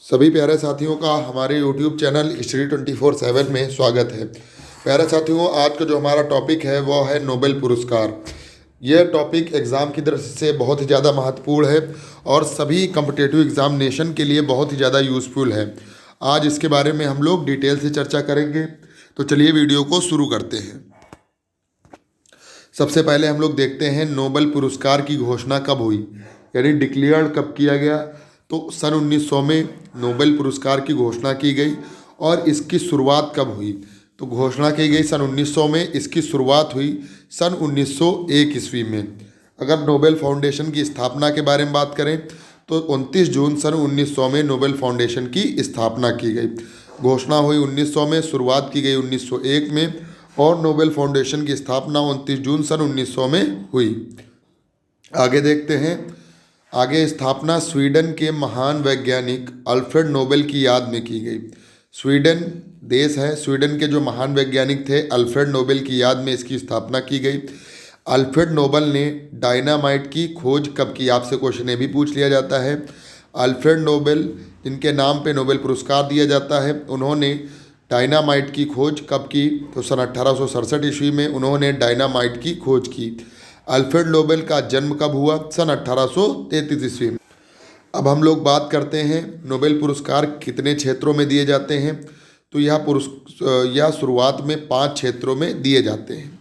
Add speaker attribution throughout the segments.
Speaker 1: सभी प्यारे साथियों का हमारे YouTube चैनल हिस्ट्री 24/7 में स्वागत है। प्यारे साथियों, आज का जो हमारा टॉपिक है वो है नोबेल पुरस्कार। यह टॉपिक एग्ज़ाम की दृष्टि से बहुत ही ज़्यादा महत्वपूर्ण है और सभी कम्पिटिटिव एग्जामिनेशन के लिए बहुत ही ज़्यादा यूज़फुल है। आज इसके बारे में हम लोग डिटेल से चर्चा करेंगे, तो चलिए वीडियो को शुरू करते हैं। सबसे पहले हम लोग देखते हैं नोबेल पुरस्कार की घोषणा कब हुई, यानी डिक्लेयर कब किया गया। तो सन 1900 में नोबेल पुरस्कार की घोषणा की गई। और इसकी शुरुआत कब हुई, तो घोषणा की गई सन 1900 में, इसकी शुरुआत हुई सन 1901 ईस्वी में। अगर नोबेल फाउंडेशन की स्थापना के बारे में बात करें तो 29 जून सन 1900 में नोबेल फाउंडेशन की स्थापना की गई। घोषणा हुई 1900 में, शुरुआत की गई 1901 में और नोबेल फाउंडेशन की स्थापना 29 जून सन 1900 में हुई। आगे देखते हैं। आगे स्थापना स्वीडन के महान वैज्ञानिक अल्फ्रेड नोबेल की याद में की गई। स्वीडन देश है, स्वीडन के जो महान वैज्ञानिक थे अल्फ्रेड नोबेल की याद में इसकी स्थापना की गई। अल्फ्रेड नोबेल ने डायनामाइट की खोज कब की, आपसे क्वेश्चन ये भी पूछ लिया जाता है। अल्फ्रेड नोबेल, जिनके नाम पे नोबेल पुरस्कार दिया जाता है, उन्होंने डायनामाइट की खोज कब की, तो सन 1867 ईस्वी में उन्होंने डायनामाइट की खोज की। अल्फ्रेड नोबेल का जन्म कब हुआ, सन 1833 ईस्वी में। अब हम लोग बात करते हैं नोबेल पुरस्कार कितने क्षेत्रों में दिए जाते हैं। तो यह शुरुआत में 5 क्षेत्रों में दिए जाते हैं।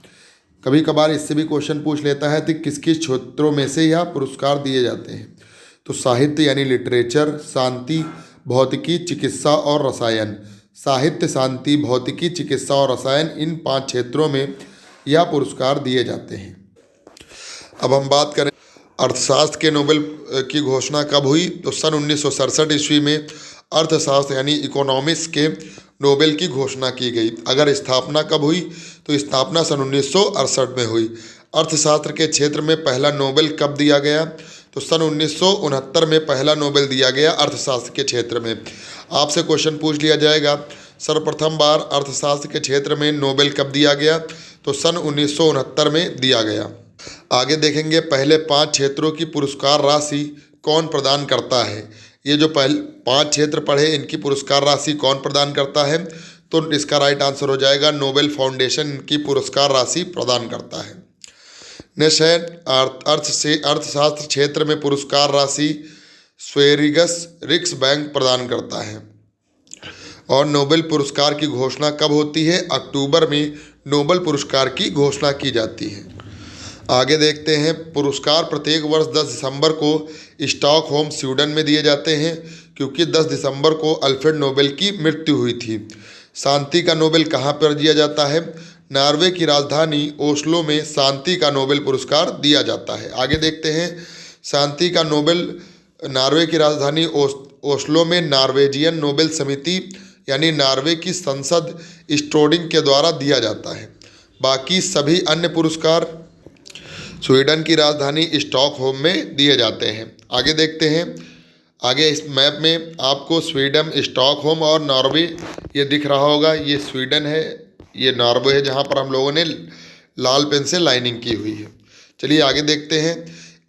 Speaker 1: कभी कभार इससे भी क्वेश्चन पूछ लेता है कि किस किस क्षेत्रों में से यह पुरस्कार दिए जाते हैं। तो साहित्य यानी लिटरेचर, शांति, भौतिकी, चिकित्सा और रसायन। साहित्य, शांति, भौतिकी, चिकित्सा और रसायन, इन 5 क्षेत्रों में यह पुरस्कार दिए जाते हैं। अब हम बात करें अर्थशास्त्र के नोबेल की घोषणा कब हुई, तो सन 1967 ईस्वी में अर्थशास्त्र यानी इकोनॉमिक्स के नोबेल की घोषणा की गई। अगर स्थापना कब हुई, तो स्थापना सन 1968 में हुई। अर्थशास्त्र के क्षेत्र में पहला नोबेल कब दिया गया, तो सन 1969 में पहला नोबेल दिया गया अर्थशास्त्र के क्षेत्र में। आपसे क्वेश्चन पूछ लिया जाएगा सर्वप्रथम बार अर्थशास्त्र के क्षेत्र में नोबेल कब दिया गया, तो सन 1969 में दिया गया। आगे देखेंगे पहले 5 क्षेत्रों की पुरस्कार राशि कौन प्रदान करता है। ये जो पहले 5 क्षेत्र पढ़े, इनकी पुरस्कार राशि कौन प्रदान करता है, तो इसका राइट आंसर हो जाएगा नोबेल फाउंडेशन की पुरस्कार राशि प्रदान करता है। नेक्स्ट है अर्थशास्त्र क्षेत्र में पुरस्कार राशि स्वेरिगस रिक्स बैंक प्रदान करता है। और नोबेल पुरस्कार की घोषणा कब होती है, अक्टूबर में नोबेल पुरस्कार की घोषणा की जाती है। आगे देखते हैं पुरस्कार प्रत्येक वर्ष 10 दिसंबर को स्टॉकहोम स्वीडन में दिए जाते हैं, क्योंकि 10 दिसंबर को अल्फ्रेड नोबेल की मृत्यु हुई थी। शांति का नोबेल कहाँ पर दिया जाता है, नॉर्वे की राजधानी ओस्लो में शांति का नोबेल पुरस्कार दिया जाता है। आगे देखते हैं शांति का नोबेल नॉर्वे की राजधानी ओस्लो में नॉर्वेजियन नोबेल समिति यानी नॉर्वे की संसद स्टोडिंग के द्वारा दिया जाता है। बाकी सभी अन्य पुरस्कार स्वीडन की राजधानी स्टॉकहोम में दिए जाते हैं। आगे देखते हैं। आगे इस मैप में आपको स्वीडन, स्टॉकहोम और नॉर्वे ये दिख रहा होगा। ये स्वीडन है, ये नॉर्वे है, जहाँ पर हम लोगों ने लाल पेन से लाइनिंग की हुई है। चलिए आगे देखते हैं।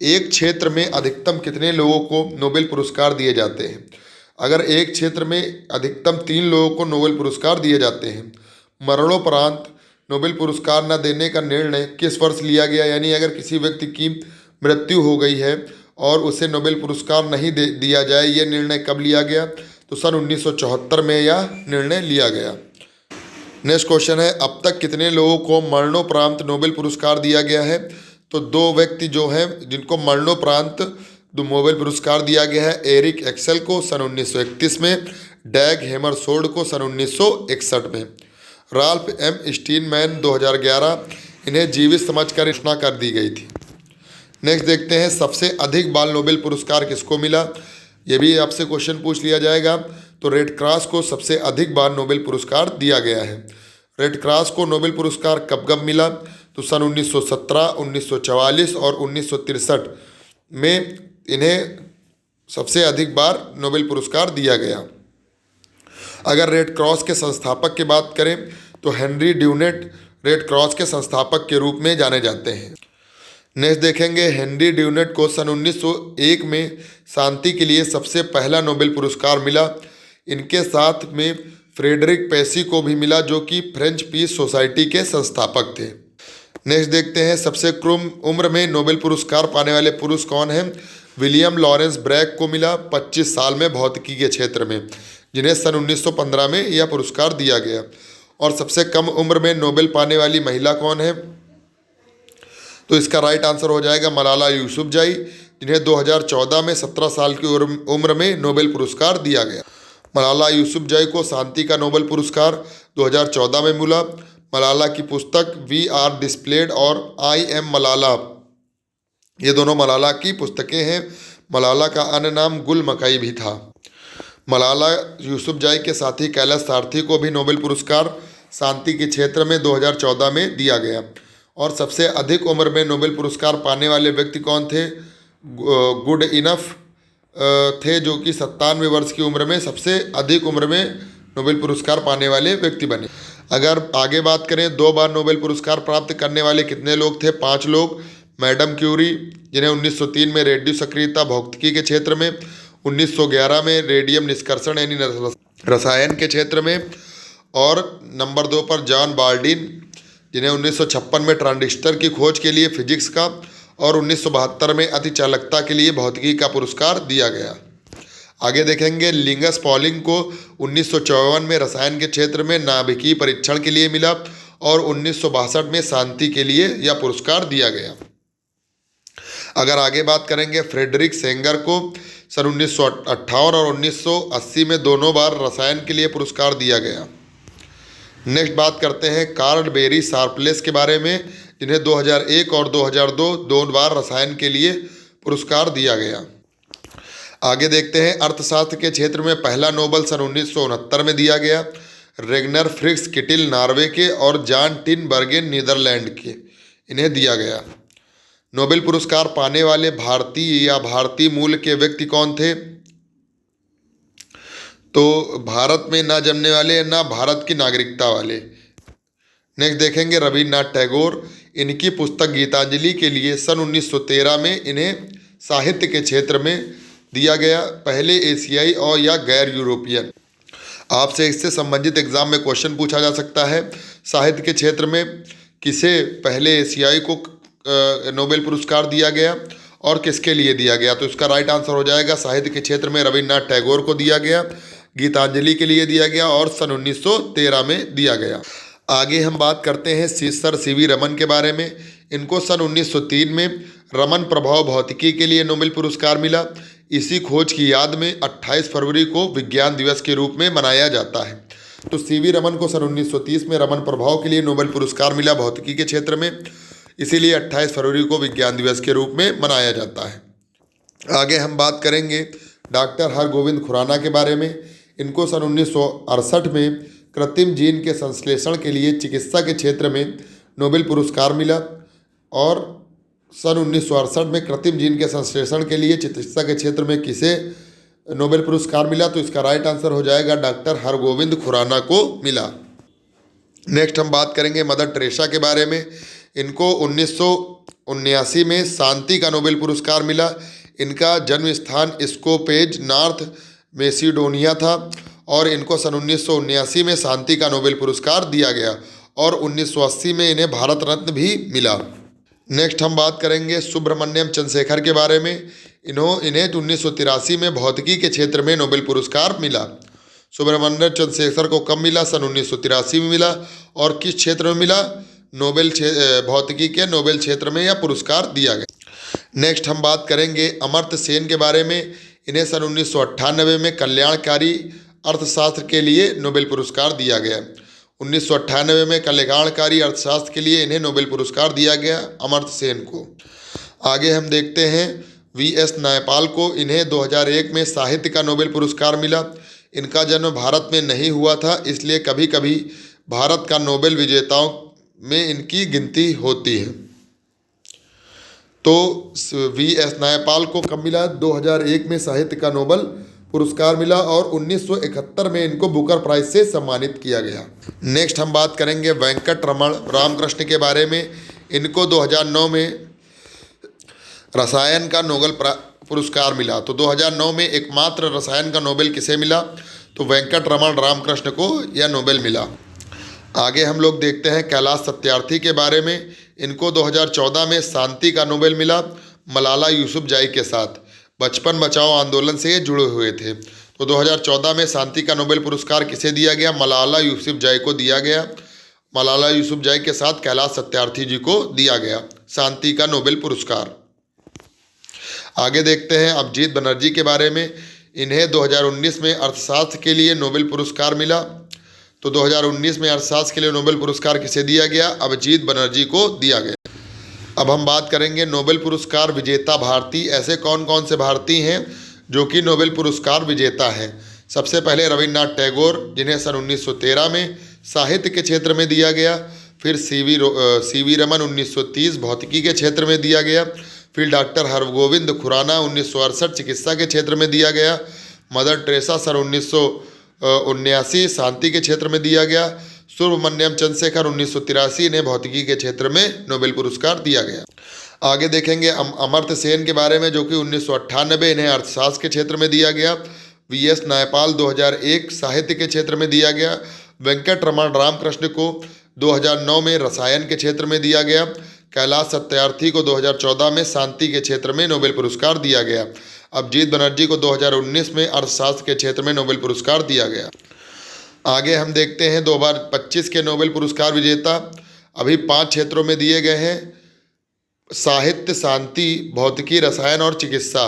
Speaker 1: एक क्षेत्र में अधिकतम कितने लोगों को नोबेल पुरस्कार दिए जाते हैं। अगर एक क्षेत्र में अधिकतम 3 लोगों को नोबेल पुरस्कार दिए जाते हैं। मरणोपरांत नोबेल पुरस्कार न देने का निर्णय किस वर्ष लिया गया, यानी अगर किसी व्यक्ति की मृत्यु हो गई है और उसे नोबेल पुरस्कार नहीं दिया जाए, यह निर्णय कब लिया गया, तो सन 1974 में यह निर्णय लिया गया। नेक्स्ट क्वेश्चन है अब तक कितने लोगों को मरणोपरांत नोबेल पुरस्कार दिया गया है। तो 2 व्यक्ति जो हैं जिनको मरणोपरांत नोबेल पुरस्कार दिया गया है, एरिक एक्सेल को सन 1931 में, डैग हैमरशोल्ड को सन 1961 में, राल्फ एम स्टीनमैन 2011, इन्हें जीवित समझकर घोषणा कर दी गई थी। नेक्स्ट देखते हैं सबसे अधिक बाल नोबेल पुरस्कार किसको मिला। ये भी आपसे क्वेश्चन पूछ लिया जाएगा। तो रेड क्रॉस को सबसे अधिक बार नोबेल पुरस्कार दिया गया है। रेड क्रॉस को नोबेल पुरस्कार कब कब मिला, तो सन 1917, 1944 और 1963 में इन्हें सबसे अधिक बार नोबेल पुरस्कार दिया गया। अगर रेड क्रॉस के संस्थापक की बात करें तो हेनरी ड्यूनेट रेड क्रॉस के संस्थापक के रूप में जाने जाते हैं। नेक्स्ट देखेंगे हेनरी ड्यूनेट को सन 1901 में शांति के लिए सबसे पहला नोबेल पुरस्कार मिला। इनके साथ में फ्रेडरिक पेसी को भी मिला, जो कि फ्रेंच पीस सोसाइटी के संस्थापक थे। नेक्स्ट देखते हैं, सबसे कम उम्र में नोबेल पुरस्कार पाने वाले पुरुष कौन हैं? विलियम लॉरेंस ब्रैग को मिला 25 साल में भौतिकी के क्षेत्र में, जिन्हें सन 1915 में यह पुरस्कार दिया गया। और सबसे कम उम्र में नोबेल पाने वाली महिला कौन है? तो इसका राइट आंसर हो जाएगा मलाला यूसुफजई, जिन्हें 2014 में 17 साल की उम्र में नोबेल पुरस्कार दिया गया। मलाला यूसुफजई को शांति का नोबेल पुरस्कार 2014 में मिला। मलाला की पुस्तक वी आर डिस्प्लेड और आई एम मलाला, ये दोनों मलाला की पुस्तकें हैं। मलाला का अन्य नाम गुल मकई भी था। मलाला यूसुफजई के साथी कैलाश सारथी को भी नोबेल पुरस्कार शांति के क्षेत्र में 2014 में दिया गया। और सबसे अधिक उम्र में नोबेल पुरस्कार पाने वाले व्यक्ति कौन थे? गुड इनफ थे, जो कि 97 वर्ष की उम्र में सबसे अधिक उम्र में नोबेल पुरस्कार पाने वाले व्यक्ति बने। अगर आगे बात करें, 2 बार नोबेल पुरस्कार प्राप्त करने वाले कितने लोग थे? 5 लोग। मैडम क्यूरी, जिन्हें 1903 में रेडियो सक्रियता भौतिकी के क्षेत्र में, 1911 में रेडियम निष्कर्षण यानी रसायन के क्षेत्र में, और नंबर 2 पर जॉन बाल्डिन, जिन्हें 1956 में ट्रांजिस्टर की खोज के लिए फिजिक्स का और 1972 में अतिचालकता के लिए भौतिकी का पुरस्कार दिया गया। आगे देखेंगे, लिंगस पॉलिंग को 1954 में रसायन के क्षेत्र में नाभिकीय परीक्षण के लिए मिला और 1962 में शांति के लिए यह पुरस्कार दिया गया। अगर आगे बात करेंगे, फ्रेडरिक सेंगर को सन 1958 और 1980 में दोनों बार रसायन के लिए पुरस्कार दिया गया। नेक्स्ट बात करते हैं कार्ल बेरी शार्पलेस के बारे में, जिन्हें 2001 और 2002 दोनों बार रसायन के लिए पुरस्कार दिया गया। आगे देखते हैं, अर्थशास्त्र के क्षेत्र में पहला नोबेल सन 1969 में दिया गया। रेगनर फ्रिक्स किटिल नॉर्वे के और जॉन टिनबर्गेन नीदरलैंड के, इन्हें दिया गया। नोबेल पुरस्कार पाने वाले भारतीय या भारतीय मूल के व्यक्ति कौन थे? तो भारत में ना जन्मने वाले, ना भारत की नागरिकता वाले। नेक्स्ट देखेंगे, रविन्द्रनाथ टैगोर, इनकी पुस्तक गीतांजलि के लिए सन 1913 में इन्हें साहित्य के क्षेत्र में दिया गया, पहले एशियाई और या गैर यूरोपियन। आपसे इससे संबंधित एग्जाम में क्वेश्चन पूछा जा सकता है, साहित्य के क्षेत्र में किसे पहले एशियाई को नोबेल पुरस्कार दिया गया और किसके लिए दिया गया? तो इसका राइट आंसर हो जाएगा साहित्य के क्षेत्र में रविन्द्रनाथ टैगोर को दिया गया, गीतांजलि के लिए दिया गया और सन 1913 में दिया गया। आगे हम बात करते हैं सर सीवी रमन के बारे में। इनको सन 1903 में रमन प्रभाव भौतिकी के लिए नोबेल पुरस्कार मिला। इसी खोज की याद में 28 फरवरी को विज्ञान दिवस के रूप में मनाया जाता है। तो सीवी रमन को सन 1930 में रमन प्रभाव के लिए नोबेल पुरस्कार मिला भौतिकी के क्षेत्र में, इसीलिए 28 फरवरी को विज्ञान दिवस के रूप में मनाया जाता है। आगे हम बात करेंगे डॉक्टर हरगोविंद खुराना के बारे में। इनको सन 1968 में कृत्रिम जीन के संश्लेषण के लिए चिकित्सा के क्षेत्र में नोबेल पुरस्कार मिला। और सन 1968 में कृत्रिम जीन के संश्लेषण के लिए चिकित्सा के क्षेत्र में किसे नोबेल पुरस्कार मिला? तो इसका राइट आंसर हो जाएगा डॉक्टर हरगोविंद खुराना को मिला। नेक्स्ट हम बात करेंगे मदर टेरेसा के बारे में। इनको 1979 में शांति का नोबेल पुरस्कार मिला। इनका जन्म स्थान स्कोपेज नॉर्थ मैसिडोनिया था और इनको सन 1979 में शांति का नोबेल पुरस्कार दिया गया और 1980 में इन्हें भारत रत्न भी मिला। नेक्स्ट हम बात करेंगे सुब्रमण्यम चंद्रशेखर के बारे में। इन्हें 1983 में भौतिकी के क्षेत्र में नोबेल पुरस्कार मिला। सुब्रमण्यम चंद्रशेखर को कब मिला? सन 1983 में मिला। और किस क्षेत्र में मिला? भौतिकी के नोबेल क्षेत्र में यह पुरस्कार दिया गया। नेक्स्ट हम बात करेंगे अमर्त्य सेन के बारे में। इन्हें सन 1998 में कल्याणकारी अर्थशास्त्र के लिए नोबेल पुरस्कार दिया गया। 1998 में कल्याणकारी अर्थशास्त्र के लिए इन्हें नोबेल पुरस्कार दिया गया अमर्त्य सेन को। आगे हम देखते हैं वीएस नायपाल को। इन्हें 2001 में साहित्य का नोबेल पुरस्कार मिला। इनका जन्म भारत में नहीं हुआ था, इसलिए कभी कभी भारत का नोबेल विजेताओं में इनकी गिनती होती है। तो वीएस नायपाल को कब मिला? 2001 में साहित्य का नोबेल पुरस्कार मिला और 1971 में इनको बुकर प्राइज से सम्मानित किया गया। नेक्स्ट हम बात करेंगे वेंकट रमण रामकृष्ण के बारे में। इनको 2009 में रसायन का पुरस्कार मिला। तो 2009 में एकमात्र रसायन का नोबेल किसे मिला? तो वेंकट रमन रामकृष्ण को यह नोबेल मिला। आगे हम लोग देखते हैं कैलाश सत्यार्थी के बारे में। इनको 2014 में शांति का नोबेल मिला मलाला यूसुफजई के साथ। बचपन बचाओ आंदोलन से ये जुड़े हुए थे। तो 2014 में शांति का नोबेल पुरस्कार किसे दिया गया? मलाला यूसुफजई को दिया गया। मलाला यूसुफजई के साथ कैलाश सत्यार्थी जी को दिया गया शांति का नोबेल पुरस्कार। आगे देखते हैं अभिजीत बनर्जी के बारे में। इन्हें 2019 में अर्थशास्त्र के लिए नोबेल पुरस्कार मिला। तो 2019 में अर्थशास्त्र के लिए नोबेल पुरस्कार किसे दिया गया? अभिजीत बनर्जी को दिया गया। अब हम बात करेंगे नोबेल पुरस्कार विजेता भारतीय। ऐसे कौन कौन से भारतीय हैं जो कि नोबेल पुरस्कार विजेता हैं? सबसे पहले रविन्द्रनाथ टैगोर, जिन्हें सन 1913 में साहित्य के क्षेत्र में दिया गया। फिर सीवी रमन 1930 भौतिकी के क्षेत्र में दिया गया। फिर डॉक्टर हरगोविंद खुराना 1968 चिकित्सा के क्षेत्र में दिया गया। मदर टेरेसा सन 1979 शांति के क्षेत्र में दिया गया। सुब्रमण्यम चंद्रशेखर 1983 इन्हें भौतिकी के क्षेत्र में नोबेल पुरस्कार दिया गया। आगे देखेंगे अमर्त्य सेन के बारे में, जो कि 1998 इन्हें अर्थशास्त्र के क्षेत्र में दिया गया। वीएस नायपाल 2001 साहित्य के क्षेत्र में दिया गया। वेंकट रमन रामकृष्ण को 2009 में रसायन के क्षेत्र में दिया गया। कैलाश सत्यार्थी को 2014 में शांति के क्षेत्र में नोबेल पुरस्कार दिया गया। अभिजीत बनर्जी को 2019 में अर्थशास्त्र के क्षेत्र में नोबेल पुरस्कार दिया गया। आगे हम देखते हैं 2025 के नोबेल पुरस्कार विजेता। अभी 5 क्षेत्रों में दिए गए हैं: साहित्य, शांति, भौतिकी, रसायन और चिकित्सा।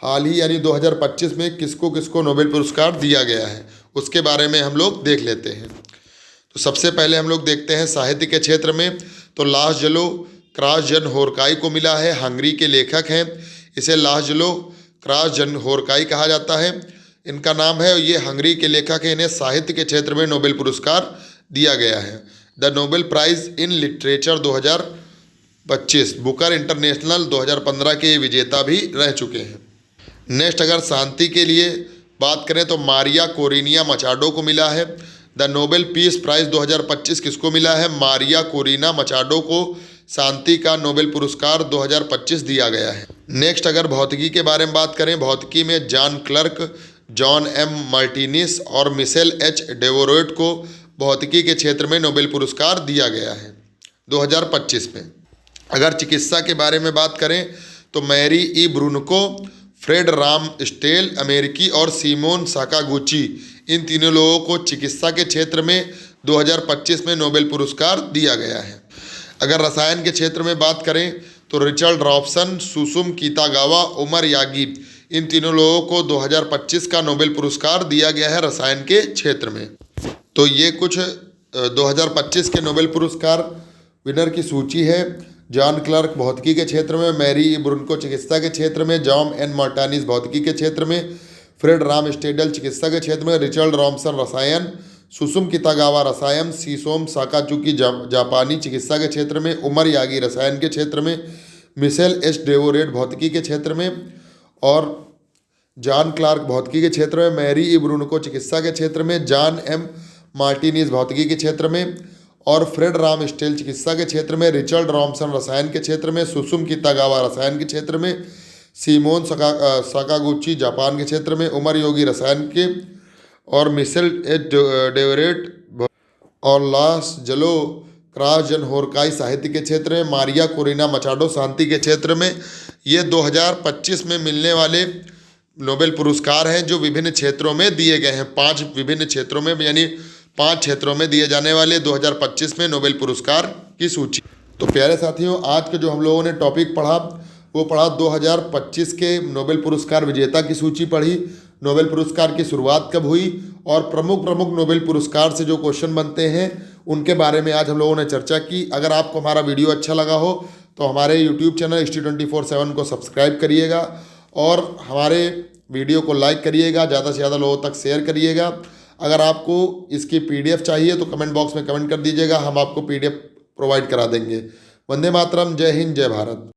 Speaker 1: हाल ही यानी 2025 में किसको किसको नोबेल पुरस्कार दिया गया है उसके बारे में हम लोग देख लेते हैं। तो सबसे पहले हम लोग देखते हैं साहित्य के क्षेत्र में। तो लाज़लो क्रासज़नहोरकाई को मिला है। हंगरी के लेखक हैं, इसे लाज़लो क्रासज़नहोरकाई कहा जाता है, इनका नाम है। ये हंगरी के लेखक हैं। इन्हें साहित्य के क्षेत्र में नोबेल पुरस्कार दिया गया है। The Nobel prize in literature 2025 Booker international 2015 के विजेता भी रह चुके हैं। नेक्स्ट अगर शांति के लिए बात करें तो मारिया कोरिनिया मचाडो को मिला है। द नोबेल पीस प्राइज़ 2025 किसको मिला है? मारिया कोरिना मचाडो को शांति का नोबेल पुरस्कार 2025 दिया गया है। नेक्स्ट अगर भौतिकी के बारे में बात करें, भौतिकी में John Clarke, John M Martinis और मिशेल एच डेवोरेट को भौतिकी के क्षेत्र में नोबेल पुरस्कार दिया गया है 2025 में। अगर चिकित्सा के बारे में बात करें तो मैरी ई ब्रूनको, फ्रेड राम स्टेल अमेरिकी और सीमोन साकागुची, इन तीनों लोगों को चिकित्सा के क्षेत्र में 2025 में नोबेल पुरस्कार दिया गया है। अगर रसायन के क्षेत्र में बात करें तो रिचर्ड रॉबसन, सुसुम कीतागावा, उमर यागी, इन तीनों लोगों को 2025 का नोबेल पुरस्कार दिया गया है रसायन के क्षेत्र में। तो ये कुछ 2025 के नोबेल पुरस्कार विनर की सूची है। जॉन क्लर्क भौतिकी के क्षेत्र में, मैरी ई ब्रूनको चिकित्सा के क्षेत्र में, जॉन एन मार्टिनिस भौतिकी के क्षेत्र में, फ्रेड राम स्टेडल चिकित्सा के क्षेत्र में, रिचर्ड रॉबसन रसायन, सुसुम कितागावा रसायन, सीसोम साकाजुकी जापानी चिकित्सा के क्षेत्र में, उमर यागी रसायन के क्षेत्र में, मिशेल एच डेवोरेट भौतिकी के क्षेत्र में और जॉन क्लार्क भौतिकी के क्षेत्र में, मैरी ई ब्रूनको चिकित्सा के क्षेत्र में, जॉन एम मार्टिनिस भौतिकी के क्षेत्र में और फ्रेड राम स्टेल चिकित्सा के क्षेत्र में, रिचर्ड रॉबसन रसायन के क्षेत्र में, सुसुम कितागावा रसायन के क्षेत्र में, सीमोन साकागुची जापान के क्षेत्र में, उमर योगी रसायन के और मिशेल एच डेवरेट और लाज़लो क्रासज़नहोरकाई साहित्य के क्षेत्र में, मारिया कोरिना मचाडो शांति के क्षेत्र में। ये 2025 में मिलने वाले नोबेल पुरस्कार हैं जो विभिन्न क्षेत्रों में दिए गए हैं। 5 विभिन्न क्षेत्रों में यानी 5 क्षेत्रों में दिए जाने वाले 2025 में नोबेल पुरस्कार की सूची। तो प्यारे साथियों, आज के जो हम लोगों ने टॉपिक पढ़ा वो पढ़ा 2025 के नोबेल पुरस्कार विजेता की सूची पढ़ी, नोबेल पुरस्कार की शुरुआत कब हुई और प्रमुख नोबेल पुरस्कार से जो क्वेश्चन बनते हैं उनके बारे में आज हम लोगों ने चर्चा की। अगर आपको हमारा वीडियो अच्छा लगा हो तो हमारे यूट्यूब चैनल HT24/7 को सब्सक्राइब करिएगा और हमारे वीडियो को लाइक करिएगा, ज़्यादा से ज़्यादा लोगों तक शेयर करिएगा। अगर आपको इसकी PDF चाहिए तो कमेंट बॉक्स में कमेंट कर दीजिएगा, हम आपको PDF प्रोवाइड करा देंगे। वंदे मातरम, जय हिंद, जय भारत।